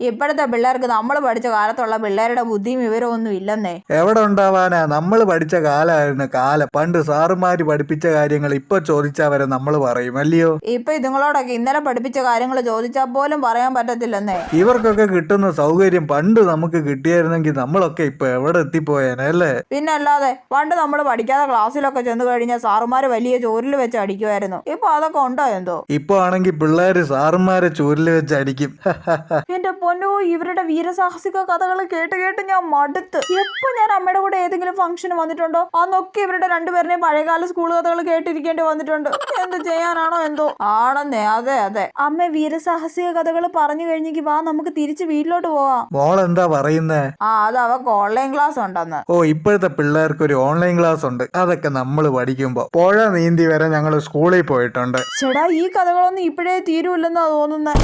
ഇപ്പോഴത്തെ പിള്ളേർക്ക് നമ്മൾ പഠിച്ച കാലത്തുള്ള പിള്ളേരുടെ ബുദ്ധിയും വിവരവും ഒന്നും ഇല്ലെന്നേ. എവിടെ ഉണ്ടാവാനാ, നമ്മൾ പഠിച്ച കാലമായിരുന്നു കാലം. പണ്ട് സാറുമാര് പഠിപ്പിച്ച കാര്യങ്ങൾ ഇപ്പൊ ചോദിച്ചാ വരെ നമ്മൾ പറയും അല്ലയോ. ഇപ്പൊ ഇതുങ്ങളോടൊക്കെ ഇന്നലെ പഠിപ്പിച്ച കാര്യങ്ങൾ ചോദിച്ചാൽ പോലും പറയാൻ പറ്റത്തില്ലെന്നേ. ഇവർക്കൊക്കെ കിട്ടുന്ന സൗകര്യം പണ്ട് നമുക്ക് കിട്ടിയായിരുന്നെങ്കിൽ നമ്മളൊക്കെ ഇപ്പൊ എവിടെ എത്തിപ്പോയേനല്ലേ. പിന്നെ അല്ലാതെ പണ്ട് നമ്മൾ പഠിക്കാതെ ക്ലാസ്സിലൊക്കെ ചെന്ന് കഴിഞ്ഞാൽ സാറുമാര് വലിയ ചോരിൽ വെച്ച് അടിക്കുമായിരുന്നു. ഇപ്പൊ അതൊക്കെ ഉണ്ടോ എന്തോ. ഇപ്പൊ ആണെങ്കിൽ പിള്ളേര് സാറുമാരെ ചൂരില് വെച്ച് അടിക്കും. എന്റെ പൊന്നോ, ഇവരുടെ വീരസാഹസിക കഥകൾ കേട്ട് കേട്ട് ഞാൻ മടുത്ത്. എപ്പോ ഞാൻ അമ്മയുടെ കൂടെ ഏതെങ്കിലും ഫംഗ്ഷന് വന്നിട്ടുണ്ടോ അന്നൊക്കെ ഇവരുടെ രണ്ടുപേരുടെയും പഴയകാല സ്കൂൾ കഥകൾ കേട്ടിരിക്കേണ്ടി വന്നിട്ടുണ്ട്. എന്ത് ചെയ്യാനാണോ എന്തോ. ആണെന്നേ, അതെ അതെ. അമ്മ വീരസാഹസിക കഥകൾ പറഞ്ഞു കഴിഞ്ഞെങ്കിൽ വാ, നമുക്ക് തിരിച്ച് വീട്ടിലോട്ട് പോവാം. മോളെന്താ പറയുന്നേ? അത് അവക്ക് ഓൺലൈൻ ക്ലാസ് ഉണ്ടെന്ന്. ഓ, ഇപ്പോഴത്തെ പിള്ളേർക്ക് ഒരു ഓൺലൈൻ ക്ലാസ് ഉണ്ട്. അതൊക്കെ നമ്മൾ പഠിക്കുമ്പോ പുഴ നീന്തി വരെ ഞങ്ങൾ സ്കൂളിൽ പോയിട്ടുണ്ട്. ചേടാ, ഈ കഥകളൊന്നും ഇപ്പോഴേ തീരൂല്ലെന്നാ തോന്നുന്നേ.